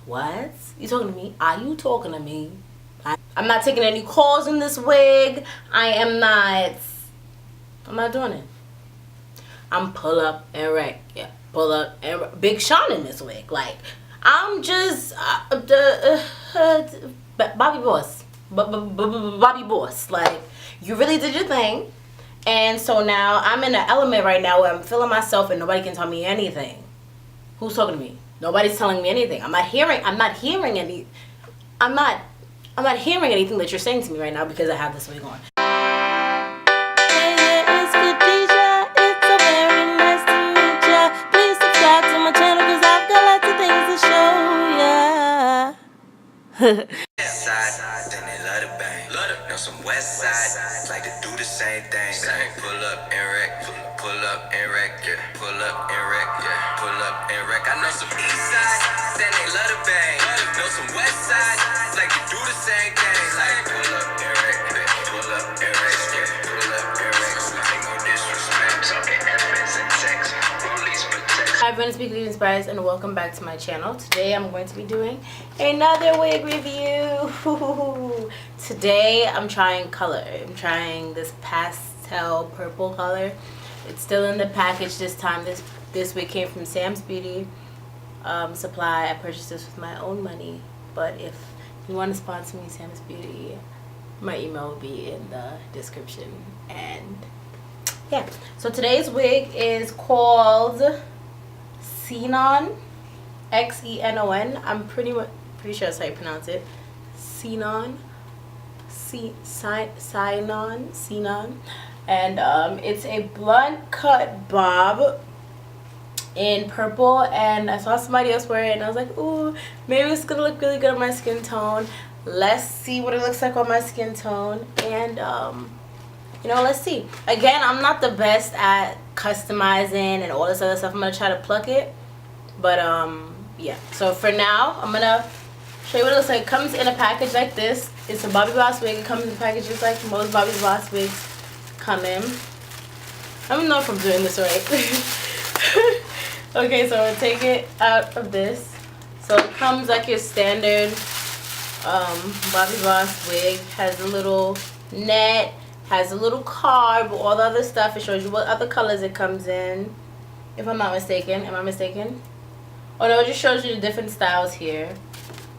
What? You talking to me? Are you talking to me? I'm not taking any calls in this wig. I'm not doing it. I'm pull up and wreck. Yeah, pull up and wreck. Big Sean in this wig. Like, I'm just Bobby Boss. Bobby Boss. Like, you really did your thing. And so now I'm in an element right now where I'm feeling myself and nobody can tell me anything. Who's talking to me? Nobody's telling me anything. I'm not hearing anything that you're saying to me right now because I have this wig on. Hey, it's Khadija. It's so very nice to meet ya. Please subscribe to my channel because I've got lots of things to show ya. Side, then they love to bang. Know some west side, like to do the same thing. Pull up and wreck, pull up and wreck, yeah. Pull up and wreck, yeah. Pull up and wreck. I know some east side, then they love to bang. Know some west side, like to do the same thing. Like pull up and wreck, pull up and wreck, yeah. Pull up and wreck. We take no disrespect. Talking FS and sex, police protect. Hi everyone, it's Bobbi Inspires and welcome back to my channel. Today I'm going to be doing another wig review. Today I'm trying color. I'm trying this pastel purple color. It's still in the package this time. This wig came from Sam's Beauty Supply. I purchased this with my own money. But if you want to sponsor me, Sam's Beauty, my email will be in the description. And yeah, so today's wig is called XENON, XENON. I'm pretty sure that's how you pronounce it. XENON, XENON, and it's a blunt cut bob in purple. And I saw somebody else wear it, and I was like, ooh, maybe it's gonna look really good on my skin tone. Let's see what it looks like on my skin tone, and you know, let's see. Again, I'm not the best at customizing and all this other stuff. I'm gonna try to pluck it, but yeah. So for now, I'm gonna show you what it looks like. It comes in a package like this. It's a Bobbi Boss wig. It comes in a package just like most Bobbi Boss wigs come in. I don't know if I'm doing this right. Okay, so I'm gonna take it out of this. So it comes like your standard Bobbi Boss wig. Has a little net. Has a little card with all the other stuff. It shows you what other colors it comes in, if I'm not mistaken. Am I mistaken? Oh no, it just shows you the different styles here.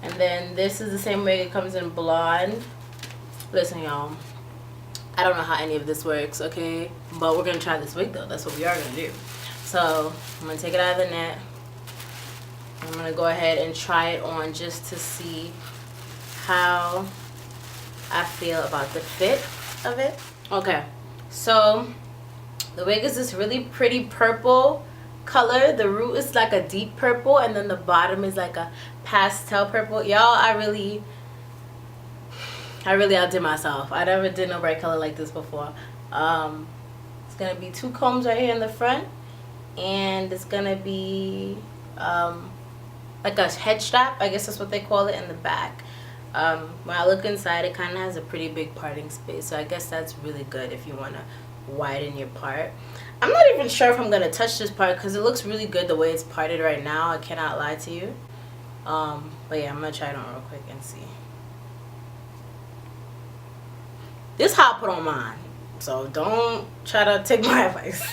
And then this is the same way. It comes in blonde. Listen, y'all, I don't know how any of this works, okay? But we're going to try this wig, though. That's what we are going to do. So I'm going to take it out of the net. I'm going to go ahead and try it on just to see how I feel about the fit of it. Okay, so the wig is this really pretty purple color. The root is like a deep purple, and then the bottom is like a pastel purple. Y'all, I really outdid myself. I never did no bright color like this before. It's gonna be 2 combs right here in the front, and it's gonna be like a head strap, I guess that's what they call it, in the back. When I look inside, it kind of has a pretty big parting space, so I guess that's really good if you want to widen your part. I'm not even sure if I'm going to touch this part because it looks really good the way it's parted right now. I cannot lie to you. But yeah, I'm going to try it on real quick and see. This is how I put on mine, so don't try to take my advice.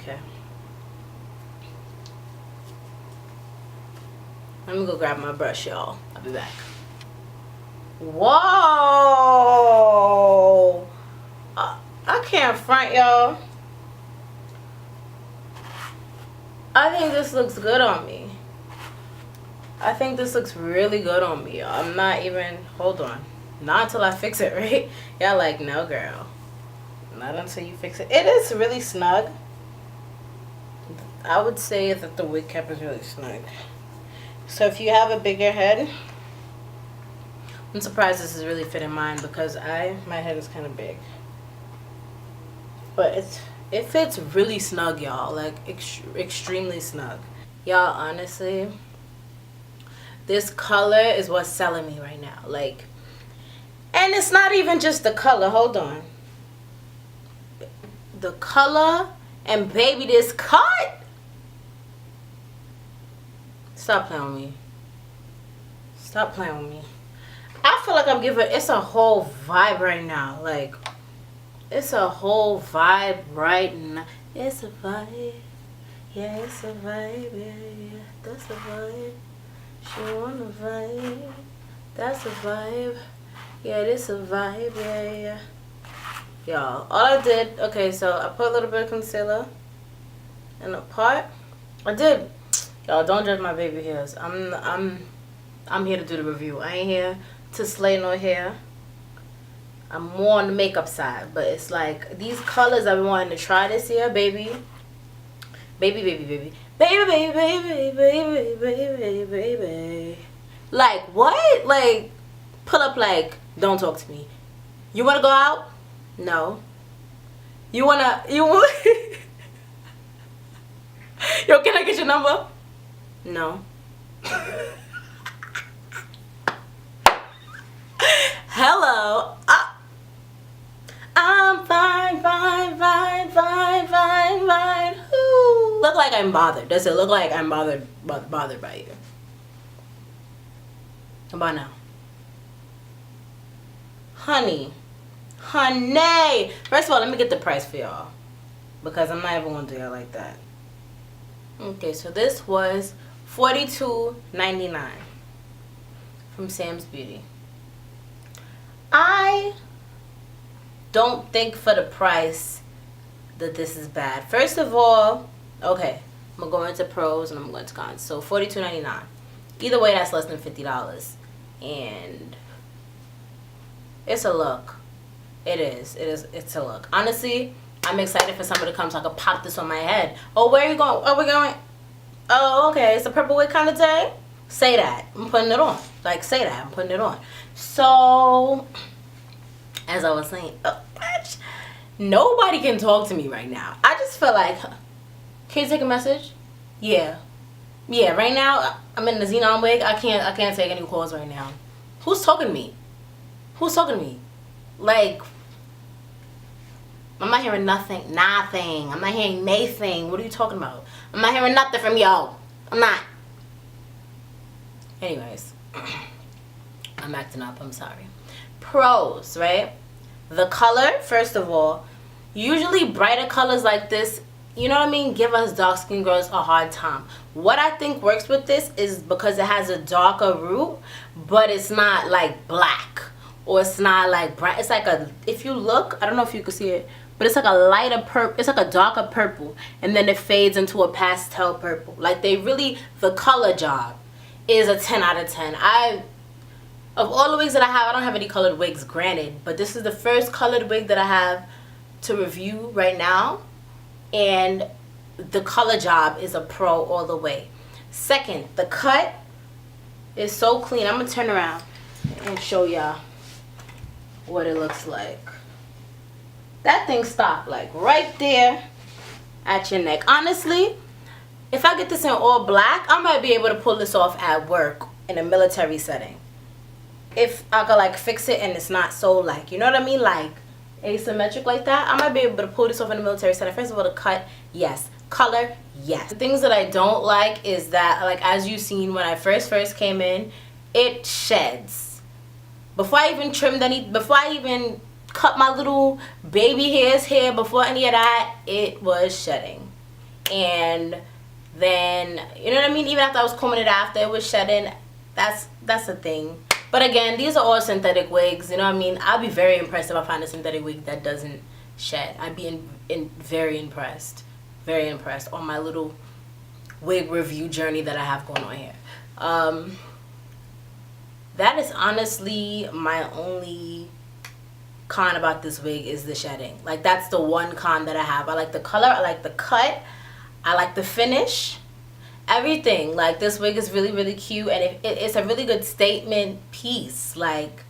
Okay. Let me go grab my brush, y'all. I'll be back. Whoa! I can't front, y'all. I think this looks good on me. I think this looks really good on me, y'all. I'm not even... Hold on. Not until I fix it, right? Y'all like, no, girl. Not until you fix it. It is really snug. I would say that the wig cap is really snug. So if you have a bigger head, I'm surprised this is really fitting mine because my head is kind of big. But it fits really snug, y'all, like extremely snug. Y'all, honestly, this color is what's selling me right now. Like, and it's not even just the color. Hold on. The color, and baby, this cut. Stop playing with me. Stop playing with me. I feel like I'm giving, it's a whole vibe right now. Like, it's a whole vibe right now. It's a vibe. Yeah, it's a vibe. Yeah. That's a vibe. She want a vibe. That's a vibe. Yeah, this a vibe. Yeah. Y'all, all I did, okay, so I put a little bit of concealer in the part. I did. Y'all, don't judge my baby hairs. I'm here to do the review. I ain't here to slay no hair. I'm more on the makeup side, but it's like these colors I've been wanting to try this year, baby. Baby, baby, baby. Baby, baby, baby, baby, baby, baby, baby. Like, what? Like, pull up like, don't talk to me. You wanna go out? No. You want Yo, can I get your number? No. Hello. I'm fine. Ooh. Look like I'm bothered. Does it look like I'm bothered by you? How about now? Honey. First of all, let me get the price for y'all, because I'm not even gonna do it like that. Okay, so this was $42.99 from Sam's Beauty. I don't think for the price that this is bad. First of all, okay, I'm gonna go into pros and I'm going to cons. So $42.99. Either way, that's less than $50, and it's a look. It's a look. Honestly, I'm excited for somebody to come so I can pop this on my head. Oh, where are you going? Oh, we're going. Oh, okay. It's a purple wig kind of day. Say that. I'm putting it on. Like, say that. I'm putting it on. So, as I was saying, bitch, nobody can talk to me right now. I just feel like, can you take a message? Yeah. Right now, I'm in the XENON wig. I can't take any calls right now. Who's talking to me? Like, I'm not hearing nothing. I'm not hearing anything. What are you talking about? I'm not hearing nothing from y'all. I'm not. Anyways, I'm acting up. I'm sorry. Pros, right? The color, first of all, usually brighter colors like this, you know what I mean, give us dark skin girls a hard time. What I think works with this is because it has a darker root, but it's not like black, or it's not like bright. It's like a, if you look, I don't know if you can see it, but it's like a lighter purple, it's like a darker purple, and then it fades into a pastel purple. Like, they really, the color job is a 10 out of 10. Of all the wigs that I have, I don't have any colored wigs, granted, but this is the first colored wig that I have to review right now, and the color job is a pro all the way. Second, the cut is so clean. I'm gonna turn around and show y'all what it looks like. That thing stopped like right there at your neck. Honestly, if I get this in all black, I might be able to pull this off at work in a military setting. If I could like fix it and it's not so like, you know what I mean, like asymmetric like that, I might be able to pull this off in a military setting. First of all, the cut, yes. Color, yes. The things that I don't like is that, like, as you seen when I first came in, it sheds. Before I even trimmed before I even cut my little baby hair's hair, before any of that, it was shedding. And then, you know what I mean, even after I was combing it after, it was shedding. That's a thing. But again, these are all synthetic wigs, you know what I mean. I'll be very impressed if I find a synthetic wig that doesn't shed. I'd be very impressed on my little wig review journey that I have going on here. That is honestly my only con about this wig, is the shedding. Like, that's the one con that I have. I like the color, I like the cut, I like the finish, everything. Like, this wig is really cute, and it's a really good statement piece. Like,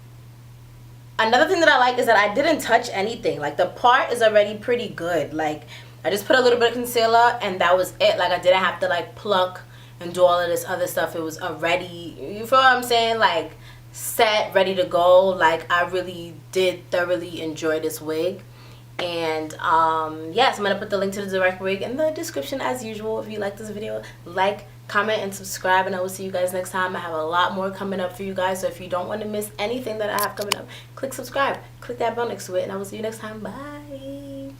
another thing that I like is that I didn't touch anything. Like, the part is already pretty good. Like, I just put a little bit of concealer and that was it. Like, I didn't have to like pluck and do all of this other stuff. It was already, you feel what I'm saying, like set, ready to go. Like, I really did thoroughly enjoy this wig, And yes, I'm gonna put the link to the direct wig in the description as usual. If you like this video, like, comment, and subscribe, and I will see you guys next time. I have a lot more coming up for you guys, so if you don't want to miss anything that I have coming up, click subscribe, click that bell next to it, and I will see you next time. Bye.